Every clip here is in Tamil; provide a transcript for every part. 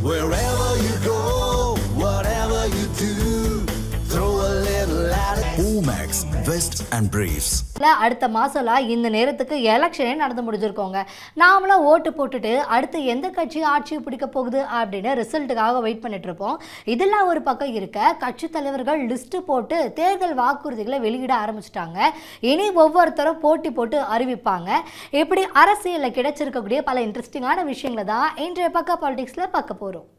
Wherever you go, whatever you do, throw a little at it. Omax, Vest and Briefs. அடுத்த மாசம்லாம் இந்த நேரத்துக்கு எலெக்ஷனே நடந்து முடிஞ்சிருக்கோங்க. நாமளும் ஓட்டு போட்டுட்டு அடுத்து எந்த கட்சி ஆட்சி பிடிக்க போகுது அப்படின்னு ரிசல்ட்டுக்காக வெயிட் பண்ணிட்டு இருப்போம். இதெல்லாம் ஒரு பக்கம் இருக்க, கட்சி தலைவர்கள் லிஸ்ட் போட்டு தேர்தல் வாக்குறுதிகளை வெளியிட ஆரம்பிச்சிட்டாங்க. இனி ஒவ்வொருத்தரும் போட்டி போட்டு அறிவிப்பாங்க. இப்படி அரசியலில் கிடைச்சிருக்கக்கூடிய பல இன்ட்ரெஸ்டிங்கான விஷயங்களை தான் இன்றைய பக்க பாலிடிக்ஸ்ல பார்க்க போறோம்.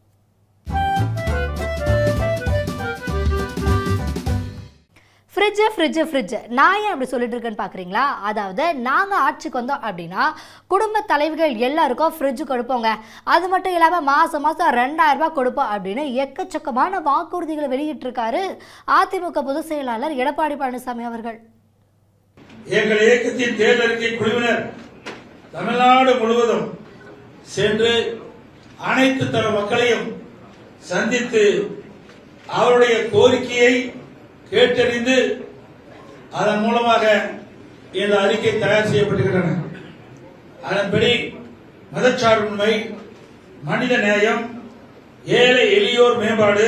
ஃப்ரிட்ஜு நான் ஏன் அப்படி சொல்லிட்டு இருக்கேன்னு பார்க்குறீங்களா? அதாவது நாங்கள் ஆட்சிக்கு வந்தோம் அப்படின்னா குடும்ப தலைவிகள் எல்லாருக்கும் ஃப்ரிட்ஜு கொடுப்போங்க. அது மட்டும் இல்லாமல் மாதம் 2000 ரூபாய் கொடுப்போம் அப்படின்னு எக்கச்சக்கமான வாக்குறுதிகளை வெளியிட்டிருக்காரு அதிமுக பொதுச் செயலாளர் எடப்பாடி பழனிசாமி அவர்கள். எங்கள் இயக்கத்தின் தேர்தல் அறிக்கை குழுவினர் தமிழ்நாடு முழுவதும் சென்று அனைத்து தர மக்களையும் சந்தித்து அவருடைய கோரிக்கையை கேட்டறிந்து அதன் மூலமாக இந்த அறிக்கை தயார் செய்யப்பட்டிருக்கின்றன. அதன்படி மதச்சார்பின்மை, மனித நேயம், ஏழை எளியோர் மேம்பாடு,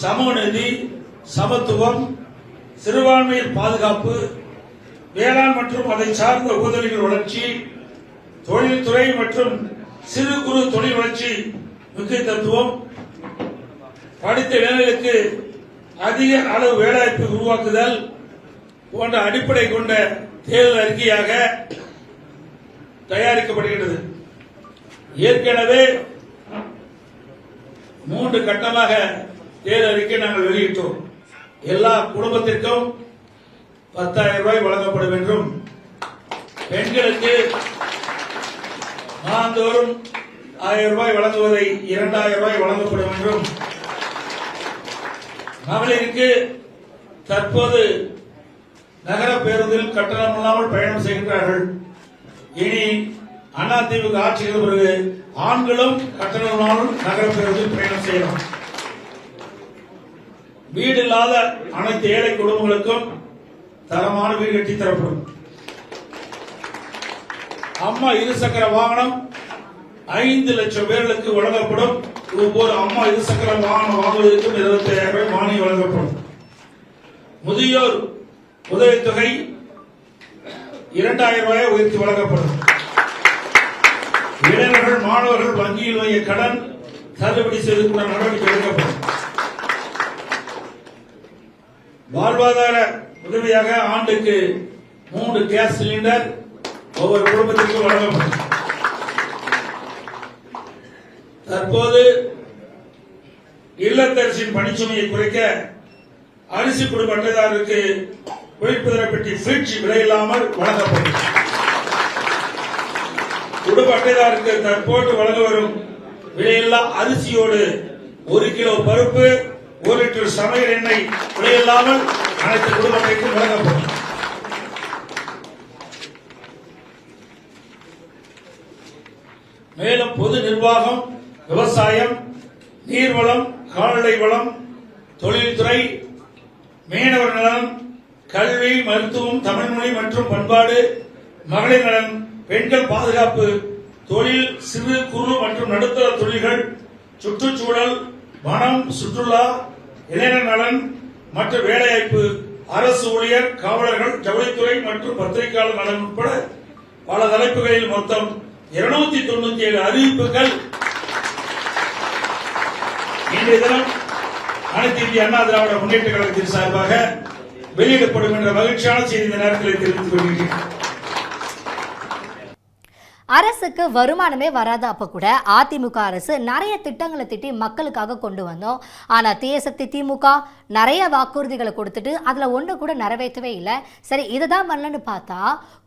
சமூகநீதி, சமத்துவம், சிறுபான்மையின் பாதுகாப்பு, வேளாண் மற்றும் அதை சார்ந்த உதவிகள் வளர்ச்சி, தொழில்துறை மற்றும் சிறு குறு தொழில் வளர்ச்சி முக்கியத்துவம், படித்த இளைஞர்களுக்கு அதிக அளவு வேலைவாய்ப்பு உருவாக்குதல் போன்ற அடிப்படை கொண்ட தேர்தல் அறிக்கையாக தயாரிக்கப்படுகிறது. ஏற்கனவே 3 கட்டமாக தேர்தல் அறிக்கை நாங்கள் வெளியிட்டோம். எல்லா குடும்பத்திற்கும் 10,000 ரூபாய் வழங்கப்படும் என்றும், பெண்களுக்கு மாதந்தோறும் 1000 ரூபாய் வழங்குவதை 2000 ரூபாய் வழங்கப்படும் என்றும், மகளிருக்கு தற்போது நகர பேருந்தில் கட்டணம் இல்லாமல் பயணம் செய்கின்றார்கள். இனி அதிமுக ஆட்சிக்கு பிறகு ஆண்களும் கட்டணம் இல்லாமல் நகர பேருந்தில் பயணம் செய்யலாம். வீடு இல்லாத அனைத்து ஏழை குடும்பங்களுக்கும் தரமான வீடு கட்டி தரப்படும். அம்மா இருசக்கர வாகனம் 5 லட்சம் பேர்களுக்கு வழங்கப்படும். ஒவ்வொரு அம்மா இருசக்கர வாகனம் வாங்குவதற்கும் 25,000 ரூபாய் மானியம் வழங்கப்படும். முதியோர் உதவித்தொகை 2,000 ரூபாய் உயர்த்தி வழங்கப்படும். இளைஞர்கள், மாணவர்கள் வங்கியில் வாங்கிய கடன் தள்ளுபடி செய்வதற்கான நடவடிக்கை எடுக்கப்படும். வாழ்வாதார உதவியாக ஆண்டுக்கு 3 கேஸ் சிலிண்டர் ஒவ்வொரு குடும்பத்திற்கும் வழங்கப்படும். தற்போது இல்லத்தரசின் பணிச்சுமையை குறைக்க அரிசி குடும்ப அட்டைதாரருக்கு குளிர்பதன பெட்டி ஃபிரிட்ஜ் விலையில்லாமல் வழங்கப்படும். குடும்ப அட்டைதாருக்கு தற்போது வழங்க வரும் விலையில்லா அரிசியோடு 1 கிலோ பருப்பு, 1 லிட்டர் சமையல் எண்ணெய் விலையில்லாமல் அனைத்து குடும்ப அட்டைக்கும் வழங்கப்படும். மேலும் பொது நிர்வாகம், விவசாயம், நீர்வளம், கால்நடை வளம், தொழில்துறை, மீனவர் நலன், கல்வி, மருத்துவம், தமிழ்மொழி மற்றும் பண்பாடு, மகளிர் நலன், பெண்கள் பாதுகாப்பு, தொழில், சிறு குறு மற்றும் நடுத்தர தொழில்கள், சுற்றுச்சூழல், வனம், சுற்றுலா, இளைஞர் நலன் மற்றும் வேலைவாய்ப்பு, அரசு ஊழியர், காவலர்கள், ஜவுளித்துறை மற்றும் பத்திரிகையாளர் நலன் உட்பட பல தலைப்புகளில் மொத்தம் 297 அறிவிப்புகள் இன்றைய தினம் அனைத்து இந்திய அண்ணா திராவிட முன்னேற்ற கழகத்தின் சார்பாக வெளியிடப்படும் என்ற மகிழ்ச்சியான செய்தி இந்த நேரத்தில் தெரிவித்துக் கொள்கிறேன். அரசுக்கு வருமானமே வராது. அப்ப கூட அதிமுக அரசு நிறைய திட்டங்களை திட்டி மக்களுக்காக கொண்டு வந்தோம். ஆனா தீயசக்தி திமுக நிறைய வாக்குறுதிகளை கொடுத்துட்டு அதுல ஒண்ணு கூட நிறைவேற்றவே இல்லை. சரி, இதுதான் வரலன்னு பார்த்தா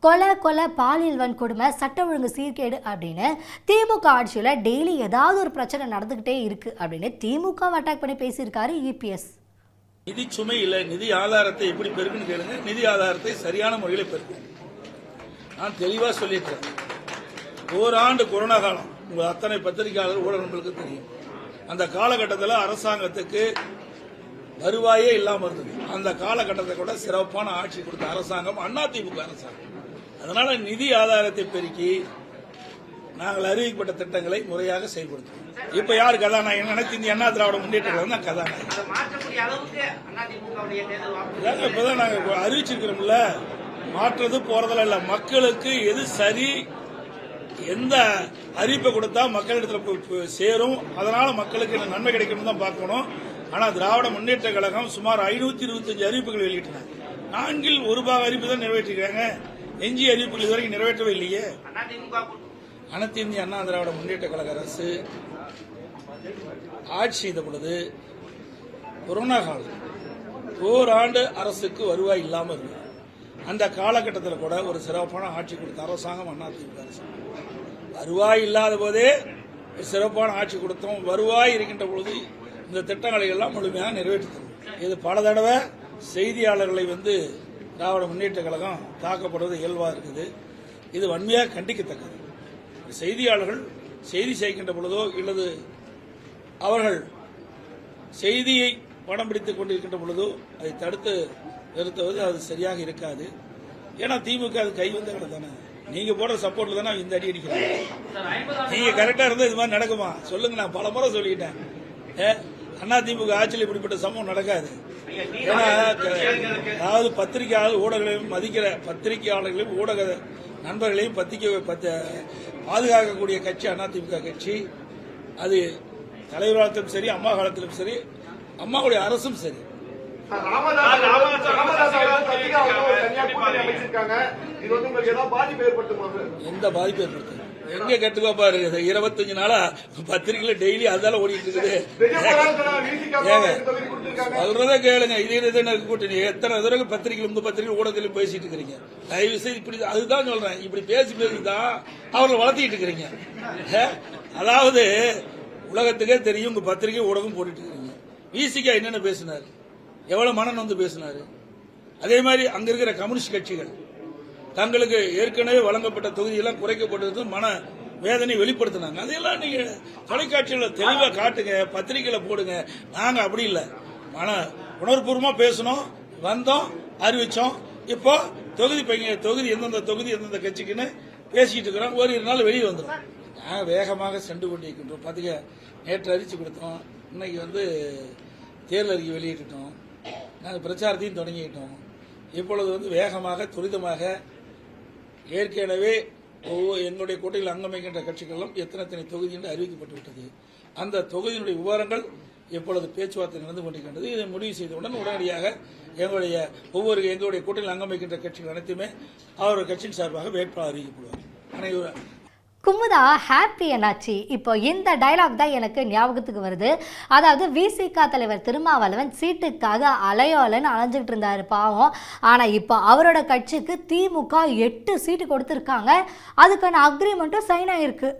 கொலை, பாலியல் வன்கொடுமை, சட்ட ஒழுங்கு சீர்கேடு அப்படின்னு திமுக ஆட்சியில டெய்லி ஏதாவது ஒரு பிரச்சனை நடந்துகிட்டே இருக்கு அப்படின்னு திமுக அட்டாக் பண்ணி பேசியிருக்காரு இபிஎஸ். நிதி சுமை இல்ல, நிதி ஆதாரத்தை எப்படி பெருக்குன்னு கேளுங்க. நிதி ஆதாரத்தை சரியான முறையில் பெருக்கு. நான் தெளிவா சொல்லிட்டேன். ஓராண்டு கொரோனா காலம், உங்க அத்தனை பத்திரிகையாளர் ஊடகங்களுக்கு தெரியும். அந்த காலகட்டத்தில் அரசாங்கத்துக்கு வருவாயே இல்லாம இருந்தது. அந்த காலகட்டத்தை கூட சிறப்பான ஆட்சி கொடுத்த அரசாங்கம் அதிமுக அரசாங்கம். அதனால நிதி ஆதாரத்தை பெருக்கி நாங்கள் அறிவிக்கப்பட்ட திட்டங்களை முறையாக செயல்படுத்துவோம். இப்ப யார் கதாநாயகன்? அனைத்து இந்திய அண்ணா திராவிட முன்னேற்ற கழகம் தான் கதாநாயகன். இப்பதான் நாங்க அறிவிச்சிருக்கிறோம்ல, மாற்றுறது போறதில்ல இல்ல. மக்களுக்கு எது சரி, எந்த அறிவிப்பை கொடுத்தா மக்களிடத்துல சேரும், அதனால மக்களுக்கு என்ன நன்மை கிடைக்கணும் தான் பார்க்கணும். ஆனா திராவிட முன்னேற்ற கழகம் சுமார் 525 அறிவிப்புகள் வெளியிட்டன. 4 ஒரு பாக அறிவிப்பு தான் நிறைவேற்றிருக்காங்க. எஞ்சிய அறிவிப்புகள் இதுவரைக்கும் நிறைவேற்றவே இல்லையே. அனைத்து இந்திய அண்ணா திராவிட முன்னேற்ற கழக அரசு ஆட்சி செய்த பொழுது கொரோனா காலம் ஓராண்டு அரசுக்கு வருவாய் இல்லாமல் இருந்தது. அந்த காலகட்டத்தில் கூட ஒரு சிறப்பான ஆட்சி கொடுத்த அரசாங்கம் அதிமுக அரசு. வருவாய் இல்லாத போதே ஒரு சிறப்பான ஆட்சி கொடுத்தோம். வருவாய் இருக்கின்ற பொழுது இந்த திட்டங்களை எல்லாம் முழுமையாக நிறைவேற்றித்தரும். இது பல தடவை செய்தியாளர்களை திராவிட முன்னேற்ற கழகம் தாக்கப்படுவது இயல்பாக இருக்குது. இது வன்மையாக கண்டிக்கத்தக்கது. செய்தியாளர்கள் செய்தி செய்கின்ற பொழுதோ இல்லது அவர்கள் செய்தியை படம் பிடித்துக் கொண்டிருக்கின்ற பொழுதோ அதை தடுத்து நிறுத்துவது அது சரியாக இருக்காது. ஏன்னா திமுக அது கை வந்த கடை தானே. நீங்க போடுற சப்போர்ட்ல தானே இந்த அடி அடிக்கிறாங்க. நீங்க கரெக்டா இருந்தா இது மாதிரி நடக்குமா சொல்லுங்க? நான் பல முறை சொல்லிட்டேன். அண்ணா திமுக ஆட்சியில் இப்படிப்பட்ட சம்பவம் நடக்காது. ஏன்னா அதாவது பத்திரிகையாளர் ஊடகங்களையும் மதிக்கிற பத்திரிகையாளர்களையும் ஊடக நண்பர்களையும் பாதுகாக்கக்கூடிய கட்சி அதிமுக கட்சி. அது தலைவர் காலத்திலும் சரி, அம்மா காலத்திலும் சரி, அம்மாவுடைய அரசும் சரி. எந்த பாதிப்பு ஏற்படுத்தும்? எங்க கட்டுக்கோப்பா இருக்குது? 25 நாளா பத்திரிகையில டெய்லி அதால ஓடிட்டு இருக்குது. சொல்றதே கேளுங்க. இதே கூட்டணி எத்தனை தடவை பத்திரிகையில் உங்க பத்திரிகை ஊடகத்திலும் பேசிட்டு இருக்கிறீங்க. தயவு செய்து இப்படி அதுதான் சொல்றேன். இப்படி பேசிதான் அவர்களை வளர்த்திட்டு இருக்கிறீங்க. அதாவது உலகத்துக்கே தெரியும் உங்க பத்திரிகை ஊடகம் போட்டுட்டு இருக்கிறீங்க. விசிகா என்னென்ன பேசினாரு, எவ்வளவு மனம் பேசினாரு. அதே மாதிரி அங்க இருக்கிற கம்யூனிஸ்ட் கட்சிகள் தங்களுக்கு ஏற்கனவே வழங்கப்பட்ட தொகுதியெல்லாம் குறைக்கப்பட்டது மன வேதனை வெளிப்படுத்தினாங்க. அதையெல்லாம் நீங்க தொலைக்காட்சியில் தெளிவா காட்டுங்க, பத்திரிகையில போடுங்க. நாங்க அப்படி இல்லை, மன உணர்வுபூர்வமா பேசணும், வந்தோம், அறிவிச்சோம். இப்போ தொகுதி எந்தெந்த தொகுதி எந்தெந்த கட்சிக்குன்னு பேசிட்டு இருக்கிறோம். ஒரு 2 நாள் வெளியே வந்துடும். நாங்க வேகமாக சென்று கொண்டிருக்கின்றோம். பத்திரிகை நேற்று அறிவிச்சு கொடுத்தோம். இன்னைக்கு தேர்தல் அறிக்கை வெளியிட்டோம். நாங்கள் பிரச்சாரத்தையும் தொடங்கிட்டோம். இப்பொழுது வேகமாக துரிதமாக ஏற்கனவே எங்களுடைய கூட்டணியில் அங்கமைக்கின்ற கட்சிகளும் எத்தனை தொகுதி என்று அறிவிக்கப்பட்டு விட்டது. அந்த தொகுதியினுடைய விவரங்கள் இப்பொழுது பேச்சுவார்த்தை நடந்து கொண்டிருக்கின்றது. இதை முடிவு செய்தவுடன் உடனடியாக எங்களுடைய கூட்டணியில் அங்கமைக்கின்ற கட்சிகள் அனைத்துமே அவர்கள் கட்சியின் சார்பாக வேட்பாளர் அறிவிக்கப்படுவார். அனைவரும் குமுதா ஹாப்பி என்னாச்சு? இப்போ இந்த டைலாக் தான் எனக்கு ஞாபகத்துக்கு வருது. அதாவது விசிக தலைவர் திருமாவளவன் சீட்டுக்காக அலையோலன்னு அலைஞ்சிட்டு இருந்தாரு பாவம். ஆனால் இப்போ அவரோட கட்சிக்கு திமுக 8 சீட்டு கொடுத்துருக்காங்க. அதுக்கான அக்ரிமெண்ட்டும் சைன் ஆயிருக்கு.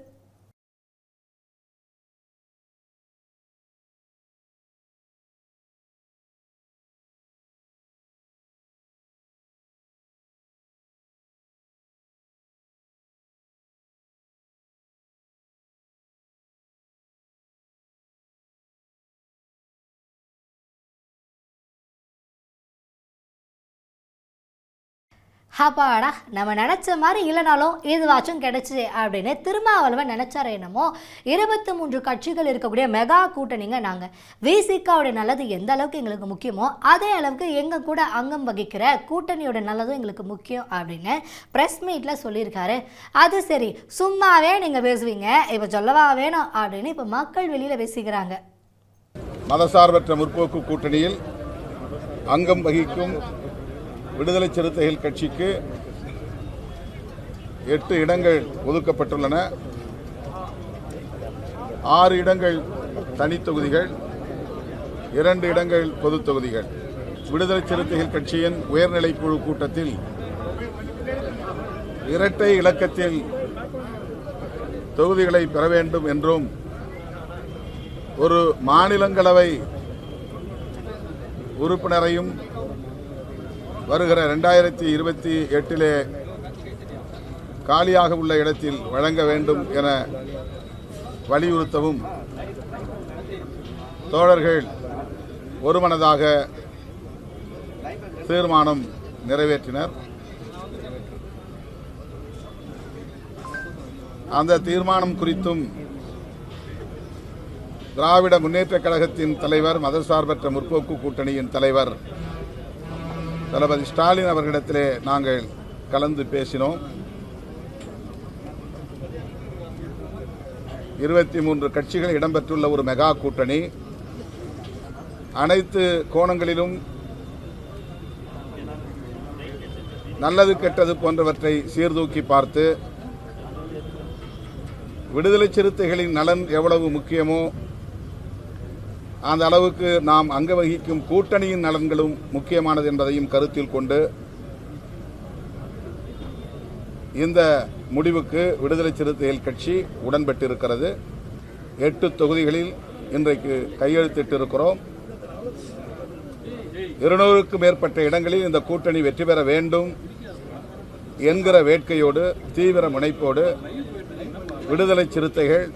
அப்பாடா, நம்ம நினச்ச மாதிரி இல்லைனாலும் இதுவாச்சும் கிடைச்சி அப்படின்னு திருமாவளவன் நினைச்சார என்னமோ. 23 கட்சிகள் இருக்கக்கூடிய மெகா கூட்டணிங்க நாங்கள். விசிகாவுடைய நல்லது எந்த அளவுக்கு எங்களுக்கு முக்கியமோ அதே அளவுக்கு எங்கள் கூட அங்கம் வகிக்கிற கூட்டணியோட நல்லதும் எங்களுக்கு முக்கியம் அப்படின்னு ப்ரெஸ் மீட்டில் சொல்லியிருக்காரு. அது சரி, சும்மாவே நீங்கள் பேசுவீங்க, இப்போ சொல்லவா வேணும் அப்படின்னு இப்போ மக்கள் வெளியில் பேசிக்கிறாங்க. மதசார்பற்ற முற்போக்கு கூட்டணியில் அங்கம் வகிக்கும் விடுதலை சிறுத்தைகள் கட்சிக்கு 8 இடங்கள் ஒதுக்கப்பட்டுள்ளன. 6 இடங்கள் தனித்தொகுதிகள், 2 இடங்கள் பொது தொகுதிகள். விடுதலை சிறுத்தைகள் கட்சியின் உயர்நிலைக்குழு கூட்டத்தில் இரட்டை இலக்கத்தில் தொகுதிகளை பெற வேண்டும் என்றும் ஒரு மாநிலங்களவை உறுப்பினரையும் வருகிற 2028 காலியாக உள்ள இடத்தில் வழங்க வேண்டும் என வலியுறுத்தவும் தோழர்கள் ஒருமனதாக தீர்மானம் நிறைவேற்றினர். அந்த தீர்மானம் குறித்தும் திராவிட முன்னேற்றக் கழகத்தின் தலைவர், மதசார்பற்ற முற்போக்கு கூட்டணியின் தலைவர் தளபதி ஸ்டாலின் அவர்களிடத்திலே நாங்கள் கலந்து பேசினோம். 23 கட்சிகள் இடம்பெற்றுள்ள ஒரு மெகா கூட்டணி அனைத்து கோணங்களிலும் நல்லது கெட்டது போன்றவற்றை சீர்தூக்கி பார்த்து விடுதலை சிறுத்தைகளின் நலன் எவ்வளவு முக்கியமோ அந்த அளவுக்கு நாம் அங்க வகிக்கும் கூட்டணியின் நலன்களும் முக்கியமானது என்பதையும் கருத்தில் கொண்டு இந்த முடிவுக்கு விடுதலை சிறுத்தைகள் கட்சி உடன்பட்டிருக்கிறது. 8 தொகுதிகளில் இன்றைக்கு கையெழுத்திட்டிருக்கிறோம். 200க்கும் மேற்பட்ட இடங்களில் இந்த கூட்டணி வெற்றி பெற வேண்டும் என்கிற வேட்கையோடு, தீவிர முனைப்போடு விடுதலை சிறுத்தைகள்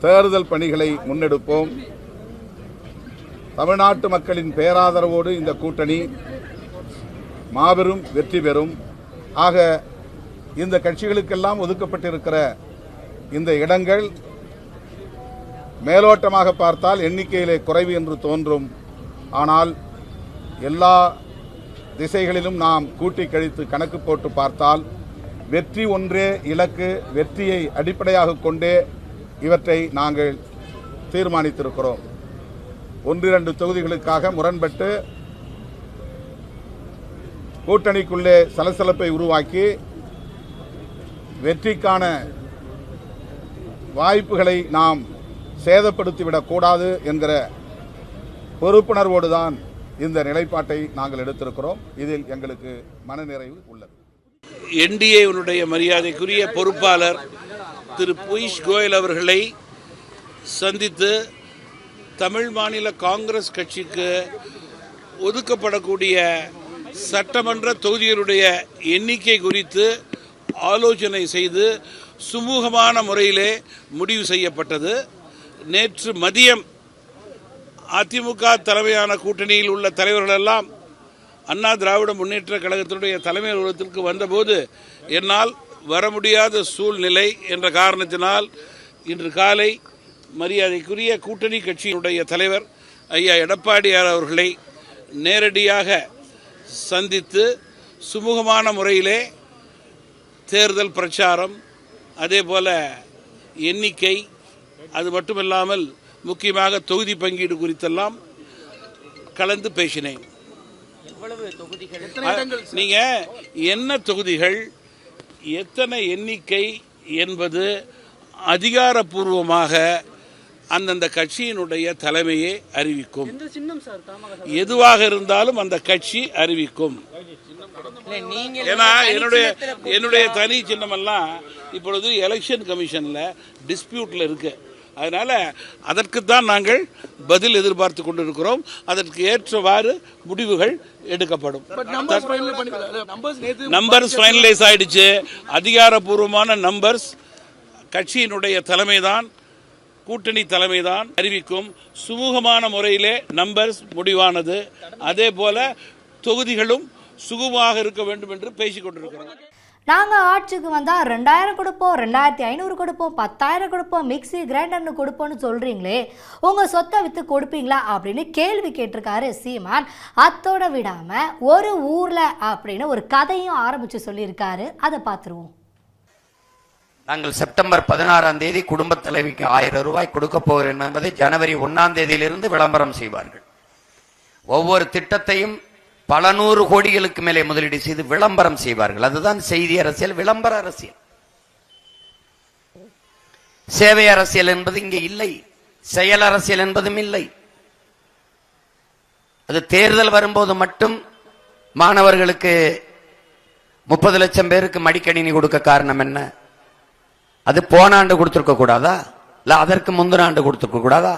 தேர்தல் பணிகளை முன்னெடுப்போம். தமிழ்நாட்டு மக்களின் பேராதரவோடு இந்த கூட்டணி மாபெரும் வெற்றி பெறும். ஆக இந்த கட்சிகளுக்கெல்லாம் ஒதுக்கப்பட்டிருக்கிற இந்த இடங்கள் மேலோட்டமாக பார்த்தால் எண்ணிக்கையிலே குறைவு என்று தோன்றும். ஆனால் எல்லா திசைகளிலும் நாம் கூட்டி கழித்து கணக்கு போட்டு பார்த்தால் வெற்றி ஒன்றே இலக்கு. வெற்றியை அடிப்படையாக கொண்டே இவற்றை நாங்கள் தீர்மானித்திருக்கிறோம். 1-2 தொகுதிகளுக்காக முரண்பட்டு கூட்டணிக்குள்ளே சலசலப்பை உருவாக்கி வெற்றிக்கான வாய்ப்புகளை நாம் சேதப்படுத்திவிடக் கூடாது என்கிற பொறுப்புணர்வோடுதான் இந்த நிலைப்பாட்டை நாங்கள் எடுத்திருக்கிறோம். இதில் எங்களுக்கு மனநிறைவு உள்ளது. என்டிஏனுடைய மரியாதைக்குரிய பொறுப்பாளர் திரு பியூஷ் கோயல் அவர்களை சந்தித்து தமிழ் மாநில காங்கிரஸ் கட்சிக்கு ஒதுக்கப்படக்கூடிய சட்டமன்ற தொகுதிகளுடைய எண்ணிக்கை குறித்து ஆலோசனை செய்து சுமூகமான முறையிலே முடிவு செய்யப்பட்டது. நேற்று மதியம் அதிமுக தலைமையான கூட்டணியில் உள்ள தலைவர்கள் எல்லாம் அண்ணா திராவிட முன்னேற்ற கழகத்தினுடைய தலைமை அலுவலகத்திற்கு வந்தபோது என்னால் வர முடியாத சூழ்நிலை என்ற காரணத்தினால் இன்று காலை மரியாதைக்குரிய கூட்டணி கட்சியினுடைய தலைவர் ஐயா எடப்பாடியார் அவர்களை நேரடியாக சந்தித்து சுமூகமான முறையிலே தேர்தல் பிரச்சாரம், அதேபோல எண்ணிக்கை, அது மட்டுமில்லாமல் முக்கியமாக தொகுதி பங்கீடு குறித்தெல்லாம் கலந்து பேசினேன். நீங்க என்ன தொகுதிகள், எத்தனை எண்ணிக்கை என்பது அதிகாரப்பூர்வமாக அந்தந்த கட்சியினுடைய தலைமையை அறிவிக்கும். எதுவாக இருந்தாலும் அந்த கட்சி அறிவிக்கும். ஏன்னா என்னுடைய தனி சின்னமெல்லாம் இப்பொழுது எலெக்ஷன் கமிஷன்ல டிஸ்பியூட்ல இருக்கு. அதனால அதற்குத்தான் நாங்கள் பதில் எதிர்பார்த்து கொண்டிருக்கிறோம். அதற்கு ஏற்றவாறு முடிவுகள் எடுக்கப்படும். நம்பர்ஸ் ஃபைனலைஸ் ஆயிடுச்சு. அதிகாரப்பூர்வமான நம்பர்ஸ் கட்சியினுடைய தலைமைதான், கூட்டணி தலைமைதான் அறிவிக்கும். சுமூகமான முறையிலே நம்பர்ஸ் முடிவானது. அதே போல தொகுதிகளும் சுகமாக இருக்க வேண்டும் என்று பேசிக் கொண்டிருக்கிறோம். நாங்கள் ஆட்சிக்கு வந்தால் 2000 கொடுப்போம், 2500 கொடுப்போம், 10,000 கொடுப்போம், மிக்சி கிரைண்டர்னு கொடுப்போம்னு சொல்கிறீங்களே, உங்கள் சொத்தை விற்று கொடுப்பீங்களா அப்படின்னு கேள்வி கேட்டிருக்காரு சீமான். அத்தோட விடாமல் ஒரு ஊரில் அப்படின்னு ஒரு கதையும் ஆரம்பித்து சொல்லியிருக்காரு. அதை பார்த்துருவோம். நாங்கள் செப்டம்பர் 16ஆம் தேதி குடும்பத் தலைவிக்கு 1000 ரூபாய் கொடுக்க போகிறேன் என்பதை ஜனவரி 1ஆம் தேதியிலிருந்து விளம்பரம் செய்வார்கள். ஒவ்வொரு திட்டத்தையும் பல 100 கோடிகளுக்கு மேலே முதலீடு செய்து விளம்பரம் செய்வார்கள். அதுதான் செய்தி அரசியல், விளம்பர அரசியல். சேவை அரசியல் என்பது இங்கே இல்லை, செயல் அரசியல் என்பதும் இல்லை. அது தேர்தல் வரும்போது மட்டும் மாணவர்களுக்கு 30 லட்சம் பேருக்கு மடிக்கணினி கொடுக்க காரணம் என்ன? அது போன ஆண்டு கொடுத்திருக்க கூடாதா? இல்ல அதற்கு முந்தின ஆண்டு கொடுத்திருக்க கூடாதா?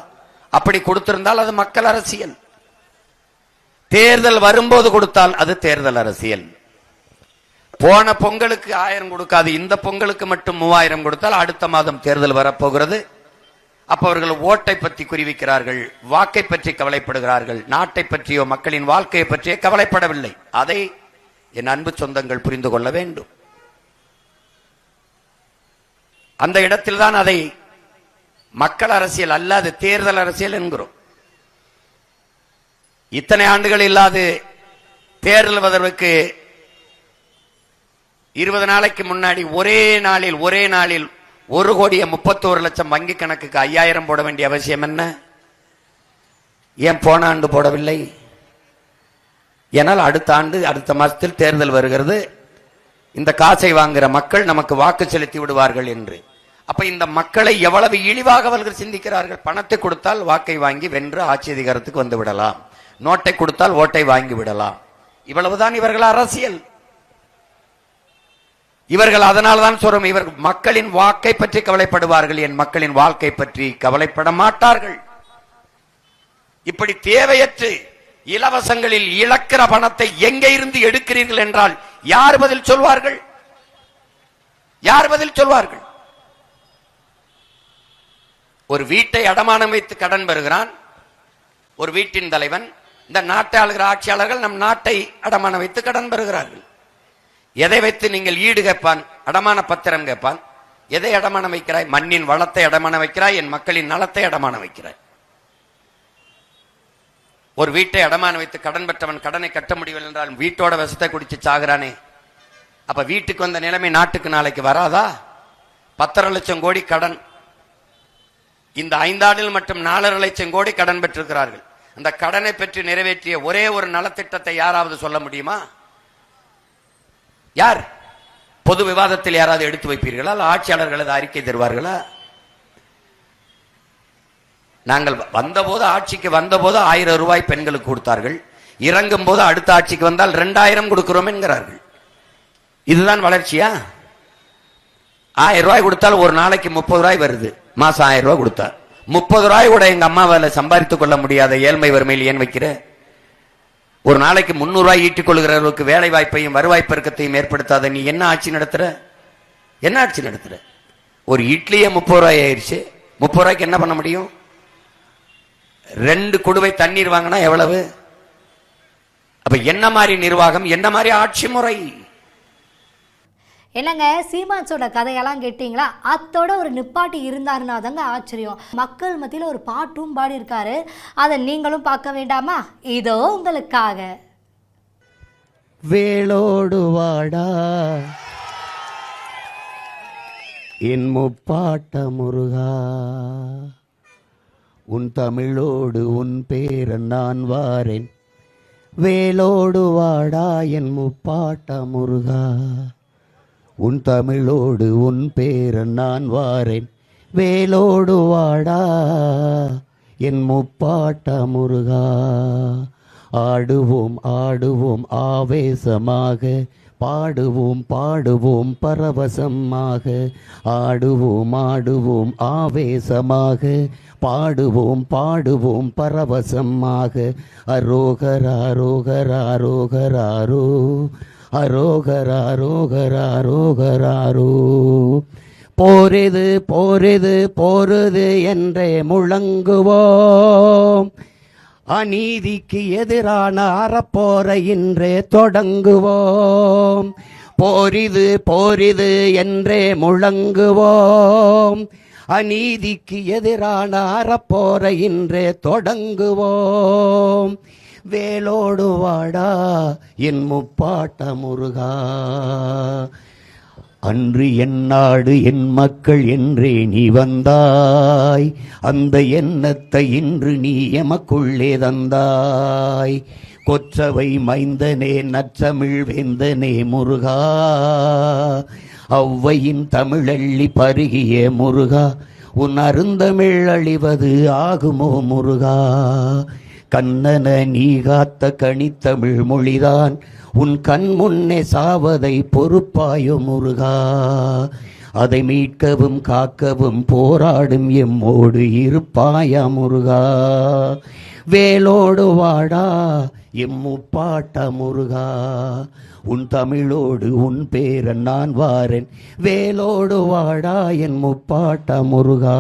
அப்படி கொடுத்திருந்தால் அது மக்கள் அரசியல். தேர்தல் வரும்போது கொடுத்தால் அது தேர்தல் அரசியல். போன பொங்கலுக்கு 1000 கொடுக்காது, இந்த பொங்கலுக்கு மட்டும் 3000 கொடுத்தால் அடுத்த மாதம் தேர்தல் வரப்போகிறது. அப்ப அவர்கள் ஓட்டை பற்றி குறிவிக்கிறார்கள், வாக்கை பற்றி கவலைப்படுகிறார்கள். நாட்டை பற்றியோ மக்களின் வாழ்க்கையை பற்றியோ கவலைப்படவில்லை. அதை என் அன்பு சொந்தங்கள் புரிந்து கொள்ள வேண்டும். அந்த இடத்தில்தான் அதை மக்கள் அரசியல் அல்லாது தேர்தல் அரசியல் என்கிறோம். இத்தனை ஆண்டுகள் இல்லாது தேர்தல் வருவதற்கு 20 நாளைக்கு முன்னாடி ஒரே நாளில் 1,31,00,000 வங்கி கணக்குக்கு 5,000 போட வேண்டிய அவசியம் என்ன? ஏன் போன ஆண்டு போடவில்லை? ஏனால் அடுத்த ஆண்டு அடுத்த மாதத்தில் தேர்தல் வருகிறது, இந்த காசை வாங்குகிற மக்கள் நமக்கு வாக்கு செலுத்தி விடுவார்கள் என்று. அப்ப இந்த மக்களை எவ்வளவு இழிவாக அவர்கள் சிந்திக்கிறார்கள். பணத்தை கொடுத்தால் வாக்கை வாங்கி வென்று ஆட்சி அதிகாரத்துக்கு வந்து விடலாம், நோட்டை கொடுத்தால் ஓட்டை வாங்கி விடலாம். இவ்வளவுதான் இவர்கள் அரசியல். இவர்கள் அதனால்தான் சொல்றோம், இவர் மக்களின் வாக்கை பற்றி கவலைப்படுவார்கள், என் மக்களின் வாழ்க்கை பற்றி கவலைப்பட மாட்டார்கள். இப்படி தேவையற்று இலவசங்களில் இழக்கிற பணத்தை எங்கே இருந்து எடுக்கிறீர்கள் என்றால் யார் பதில் சொல்வார்கள்? யார் பதில் சொல்வார்கள்? ஒரு வீட்டை அடமானம் வைத்து கடன் பெறுகிறான் ஒரு வீட்டின் தலைவன். இந்த நாட்டை ஆளுகிற ஆட்சியாளர்கள் நம் நாட்டை அடமானம் வைத்து கடன் பெறுகிறார்கள். எதை வைத்து நீங்கள் ஈடு கேட்பான்? அடமான பத்திரம் கேட்பான். எதை அடமானம் வைக்கிறாய்? மண்ணின் வளத்தை அடமானம் வைக்கிறாய், என் மக்களின் நலத்தை அடமானம் வைக்கிறாய். ஒரு வீட்டை அடமானம் வைத்து கடன் பெற்றவன் கடனை கட்ட முடியவில்லை என்றால் வீட்டோட விஷத்தை குடிச்சு சாகுறானே. அப்ப வீட்டுக்கு வந்த நிலைமை நாட்டுக்கு நாளைக்கு வராதா? 10,00,000 கோடி கடன். இந்த 5 ஆண்டில் மட்டும் 4,00,000 கோடி கடன் பெற்றிருக்கிறார்கள். அந்த கடனை பெற்று நிறைவேற்றிய ஒரே ஒரு நலத்திட்டத்தை யாராவது சொல்ல முடியுமா? யார்? பொது விவாதத்தில் யாராவது எடுத்து வைப்பீர்களா? ஆட்சியாளர்கள் அறிக்கை தருவார்களா? நாங்கள் வந்தபோது, ஆட்சிக்கு வந்தபோது 1,000 ரூபாய் பெண்களுக்கு கொடுத்தார்கள். இறங்கும் போது அடுத்த ஆட்சிக்கு வந்தால் 2,000 கொடுக்கிறோம் என்கிறார்கள். இதுதான் வளர்ச்சியா? 1,000 ரூபாய் கொடுத்தால் ஒரு நாளைக்கு 30 ரூபாய் வருது. மாசம் 1,000 ரூபாய் கொடுத்தார். 30 ரூபாய் கூட எங்க அம்மாவால சம்பாதித்துக் கொள்ள முடியாத ஏழ்மை வறுமையில் ஏன் வைக்கிற? ஒரு நாளைக்கு 300 ரூபாய் ஈட்டிக் கொள்கிறவர்களுக்கு வேலை வாய்ப்பையும் வருவாய் பெருக்கத்தையும் ஏற்படுத்தாத நீ என்ன ஆட்சி நடத்துற? என்ன ஆட்சி நடத்துற? ஒரு இட்லியே 30 ரூபாய் ஆயிடுச்சு. 30 ரூபாய்க்கு என்ன பண்ண முடியும்? 2 குடுவை தண்ணீர் வாங்கினா எவ்வளவு? அப்ப என்ன மாதிரி நிர்வாகம், என்ன மாதிரி ஆட்சி முறை? என்னங்க, சீமான்ஸோட கதையெல்லாம் கேட்டீங்களா? அத்தோட ஒரு நிப்பாட்டி இருந்தாருன்னா தாங்க ஆச்சரியம். மக்கள் மத்தியில் ஒரு பாட்டும் பாடி இருக்காரு. அதை நீங்களும் பார்க்க வேண்டாமா? இதோ உங்களுக்காக. வேளோடு வாடா என் முப்பாட்ட முருகா, உன் தமிழோடு உன் பேரன் நான் வாரேன். வேளோடு வாடா என் முப்பாட்ட முருகா, உன் தமிழோடு உன் பேரன் நான் வாரேன். வேலோடு வாடா என் முப்பாட்ட முருகா. ஆடுவோம் ஆடுவோம் ஆவேசமாக, பாடுவோம் பாடுவோம் பரவசமாக. ஆடுவோம் ஆடுவோம் ஆவேசமாக, பாடுவோம் பாடுவோம் பரவசமாக. அரோகரா ரோகரா ரோகராரோ, அரோகரா ரோகரா ரோகராரோ. போரிது போரிது போருது என்றே முழங்குவோம், அநீதிக்கு எதிரான அறப்போரை இன்றே தொடங்குவோம். போரிது போரிது என்றே முழங்குவோம், அநீதிக்கு எதிரான அறப்போரை இன்றே தொடங்குவோம். வேலோடு வாடா என் முப்பாட்ட முருகா. அன்று என் நாடு என் மக்கள் என்றே நீ வந்தாய், அந்த எண்ணத்தை இன்று நீ எமக்குள்ளே தந்தாய். கொற்றவை மைந்தனே நற்றமிழ் வேந்தனே முருகா, ஔவையின் தமிழள்ளி பருகிய முருகா, உன் அருந்தமிழ் அழிவது ஆகுமோ முருகா. கண்ணன நீ காத்த கனித்தமிழ் மொழிதான் உன் கண் முன்னே சாவதை பொறுப்பாயோ முருகா. அதை மீட்கவும் காக்கவும் போராடும் எம்மோடு இருப்பாயா முருகா. வேலோடு வாடா எம்முப்பாட்ட முருகா, உன் தமிழோடு உன் பேரன் நான் வாரேன். வேலோடு வாடா என் முப்பாட்ட முருகா.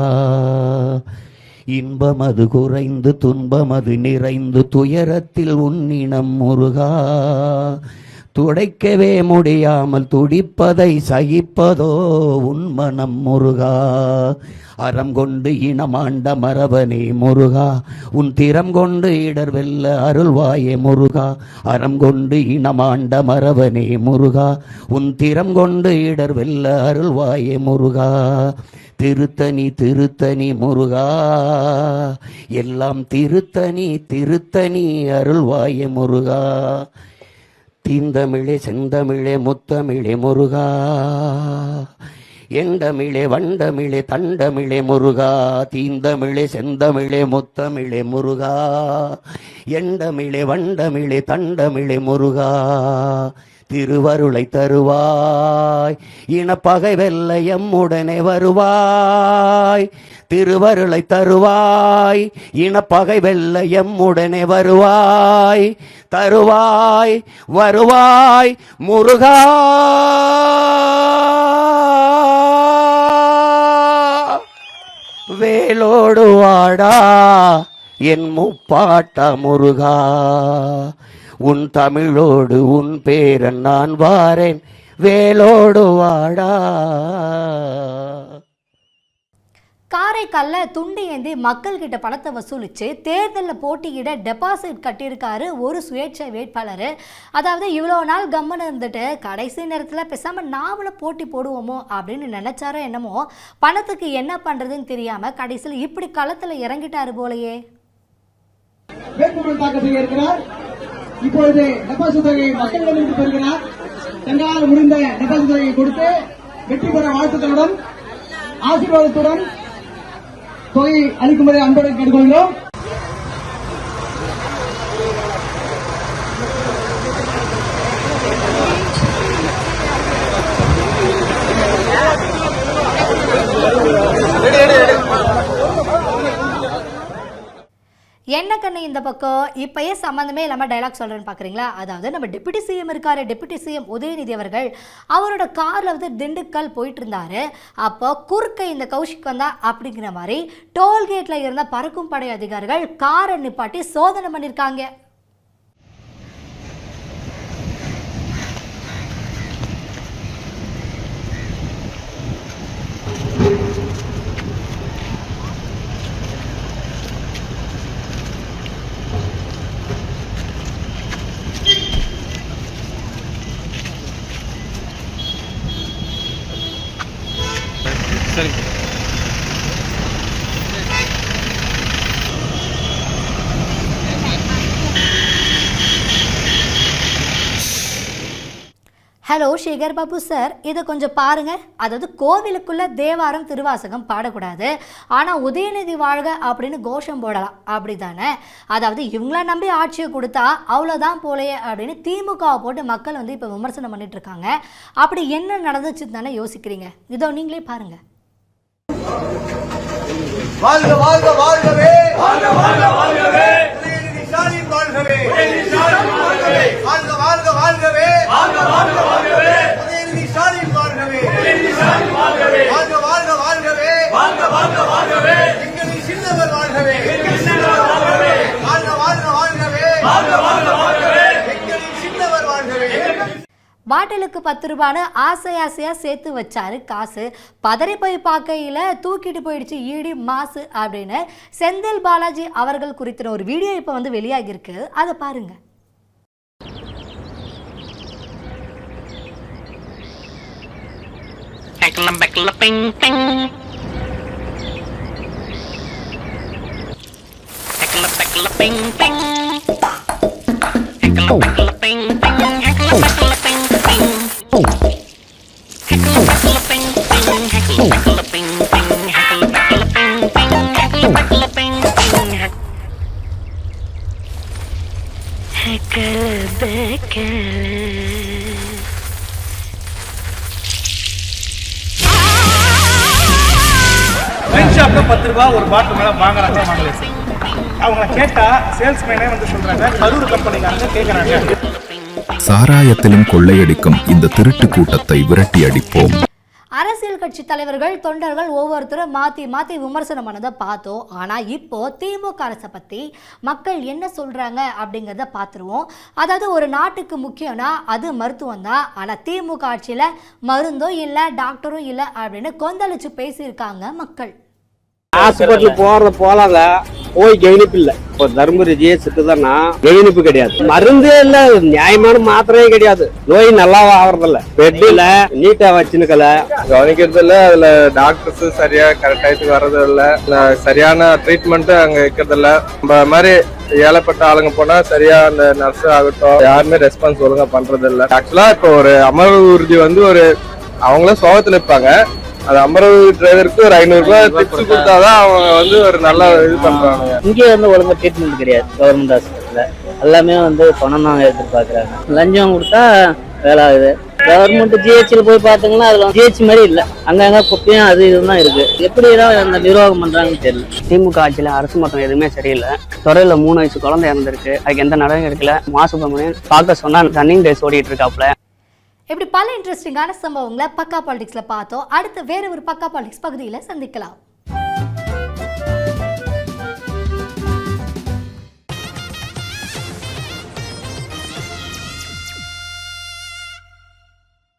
இன்பமது குறைந்து துன்பமது நிறைந்து துயரத்தில் உன்னினம் முருகா. துடைக்கவே முடியாமல் துடிப்பதை சகிப்பதோ உன் மனம் முருகா. அறம் கொண்டு இனமாண்ட மரபனே முருகா, உன் திறம் கொண்டு இடர் வெல்ல அருள்வாயே முருகா. அறம் கொண்டு இனமாண்ட மரபனே முருகா, உன் திறம் கொண்டு இடர் வெல்ல அருள்வாயே முருகா. திருத்தணி திருத்தணி முருகா, எல்லாம் திருத்தணி திருத்தணி அருள்வாயே முருகா. தீந்தமிழே செந்தமிழே முத்தமிழே முருகா, எண்டமிழே வண்டமிழே தண்டமிழே முருகா. தீந்தமிழே செந்தமிழே முத்தமிழே முருகா, எண்டமிழே வண்டமிழே தண்டமிழே முருகா. திருவருளை தருவாய், இனப்பகை வெல்ல எம்முடனே வருவாய். திருவருளை தருவாய், இனப்பகை வெல்ல எம்முடனே வருவாய். தருவாய் வருவாய் முருகா. வேலோடு வாடா என் முப்பாட்ட முருகா, உன் தமிழோடு உன் பேரன் நான் வாரேன். வேலோடு வாடா. காரைக்காலில் துண்டு ஏந்தி மக்கள் கிட்ட பணத்தை வசூலித்து தேர்தலில் போட்டியிட டெபாசிட் கட்டியிருக்காரு ஒரு சுயேட்சை வேட்பாளர். அதாவது இவ்வளோ நாள் கம்மன் இருந்துட்டு கடைசி நேரத்தில் பேசாமல் நாமளும் போட்டி போடுவோமோ அப்படின்னு நினைச்சாரோ என்னமோ, பணத்துக்கு என்ன பண்ணுறதுன்னு தெரியாமல் கடைசியில் இப்படி களத்தில் இறங்கிட்டாரு போலையே. வேட்புமனு தாக்கல் செய்ய இருக்கிறார். இப்பொழுது டெபாசிட் தொகையை மக்களிடமிருந்து பெறுகிறார். தங்களால் முடிந்த டெபாசிட் தொகையை கொடுத்து வெற்றி பெற வாழ்த்துக்களுடன் ஆசீர்வாதத்துடன் தொகையை அளிக்கும்படி அன்புடன் கேட்டுக்கொள்கிறோம். என்ன கண்ணு இந்த பக்கம் இப்பயே சம்மந்தமே இல்லாமல் டைலாக் சொல்கிறேன்னு பார்க்குறீங்களா? அதாவது நம்ம டெப்யூட்டி சிஎம் இருக்கார், டெப்யூட்டி சிஎம் உதயநிதி அவர்கள் அவரோட காரில் வந்து திண்டுக்கல் போயிட்டு இருந்தாரு. அப்போ குறுக்க இந்த கௌஷிக் வந்தா அப்படிங்கிற மாதிரி டோல்கேட்டில் இருந்த பறக்கும் படை அதிகாரிகள் காரை நிப்பாட்டி சோதனை பண்ணியிருக்காங்க. ஹலோ சேகர் பாபு சார், இதை கொஞ்சம் பாருங்கள். அதாவது கோவிலுக்குள்ளே தேவாரம் திருவாசகம் பாடக்கூடாது, ஆனால் உதயநிதி வாழ்க அப்படின்னு கோஷம் போடலாம், அப்படி தானே? அதாவது இவங்கள நம்பி ஆட்சியை கொடுத்தா அவ்வளோதான் போலையே அப்படின்னு திமுகவை போட்டு மக்கள் வந்து இப்போ விமர்சனம் பண்ணிட்டு இருக்காங்க. அப்படி என்ன நடந்துச்சுன்னு தானே யோசிக்கிறீங்க? இதோ நீங்களே பாருங்கள். வாழ்க வாழ்க வாழ்கவே, வாழ்க வாழ்க வாழ்கவே, உதயநிதி ஸ்டாலின் வாழ்கவே, உதயநிதி ஸ்டாலின் வாழ்கவே, வாழ்க வாழ்க வாழ்கவே, வாழ்க வாழ்க வாழ்கவே, உதயநிதி ஸ்டாலின் வாழ்கவே, உதயநிதி ஸ்டாலின் வாழ்கவே, வாழ்க வாழ்க வாழ்கவே, வாழ்க வாழ்க வாழ்கவே, எங்களின் சின்னவர் வாழ்கவே, எங்களின் சின்னவர் வாழ்கவே, வாழ்க வாழ்க வாழ்கவே, வாழ்க வாழ்க வாழ்கவே, எங்களின் சின்னவர் வாழ்கவே. பாட்டிலுக்கு 10 ரூபான்னு ஆசையாக சேர்த்து வச்சாரு காசு. பதறி போய் பார்க்கையில் தூக்கிட்டு போயிடுச்சு ஈடி மாசு அப்படின்னு செந்தில் பாலாஜி அவர்கள் குறித்த ஒரு வீடியோ இப்போ வந்து வெளியாகிருக்கு. அதை பாருங்க. ஷாப்ல 10 ரூபா ஒரு பாட்டில் மேல வாங்குறாங்க. அவங்க கேட்டா சேல்ஸ்மேனே வந்து சொல்றாங்க கரூர் கம்பெனிக்காரங்க கேக்குறாங்க. சாராயத்திலும் கொள்ளையடிக்கும் இந்த திருட்டு கூட்டத்தை விரட்டி அடிப்போம். அரசியல் கட்சி தலைவர்கள் தொண்டர்கள் ஒவ்வொருத்தரும் மாற்றி மாற்றி விமர்சனம் பண்ணதை பார்த்தோம். ஆனால் இப்போ திமுக அரசை பற்றி மக்கள் என்ன சொல்கிறாங்க அப்படிங்கிறத பார்த்துருவோம். அதாவது ஒரு நாட்டுக்கு முக்கியம்னா அது மருத்துவம் தான். ஆனால் திமுக ஆட்சியில் மருந்தும் இல்லை டாக்டரும் இல்லை அப்படின்னு கொந்தளிச்சு பேசியிருக்காங்க மக்கள். ஹாஸ்பிட்டல் போலாங்க, போய் கவனிப்பு இல்லை. இப்போ தர்மபுரி ஜிஹெச்சுக்கு தானா கவனிப்பு கிடையாது, மருந்தே இல்ல, நியாயமான மாத்திரையே கிடையாது, நோய் நல்லா ஆகிறதில்ல, பெட் இல்ல, நீட்டா வச்சுக்கல, கவனிக்கிறது இல்ல, அதுல டாக்டர்ஸ் சரியா கரெக்ட் டயத்துக்கு வர்றது இல்ல, சரியான ட்ரீட்மெண்ட் அங்க இருக்கிறது இல்ல. நம்ம மாதிரி ஏழைப்பட்ட ஆளுங்க போனா சரியா அந்த நர்ஸ் ஆகட்டும் யாருமே ரெஸ்பான்ஸ் ஒழுங்கா பண்றது இல்ல. ஆக்சுவலா இப்போ ஒரு அமர்வு ஊர்தி வந்து ஒரு அவங்களும் சோகத்துல இருப்பாங்க, அது அமர்வு டிரைவருக்கு ஒரு 500 ரூபாய் டிப்ஸ் கொடுத்தாதான் அவங்க வந்து ஒரு நல்ல இது பண்றாங்க. இங்கே வந்து ஒழுங்கா ட்ரீட்மெண்ட் கிடையாது. கவர்மெண்ட் ஹாஸ்பிட்டல்ல எல்லாமே வந்து பணம் தான் எதிர்பார்க்கறாங்க. லஞ்சம் கொடுத்தா வேலை ஆகுது. கவர்மெண்ட் ஜிஹெச்ல போய் பாத்தீங்கன்னா அதுல ஜிஹெச் மாதிரி இல்ல, அங்கங்க குப்பையும் அது இதுதான் இருக்கு. எப்படிதான் அந்த நிர்வாகம் பண்றாங்கன்னு தெரியல. திமுக ஆட்சியில அரசு மட்டம் எதுவுமே சரியில்லை. துறையில 3 வயசு குழந்தை இறந்திருக்கு, அதுக்கு எந்த நடவடிக்கை எடுக்கல. மாசுபமணியன் பார்க்க சொன்னா ரன்னிங் ரேஸ் ஓடிட்டு இருக்காப்ல. இப்படி பல இன்ட்ரெஸ்டிங்கான சம்பவங்களை பக்கா பாலிடிக்ஸ்ல பார்த்தோம். அடுத்து வேற ஒரு பக்கா பாலிடிக்ஸ் பகுதியில் சந்திக்கலாம்.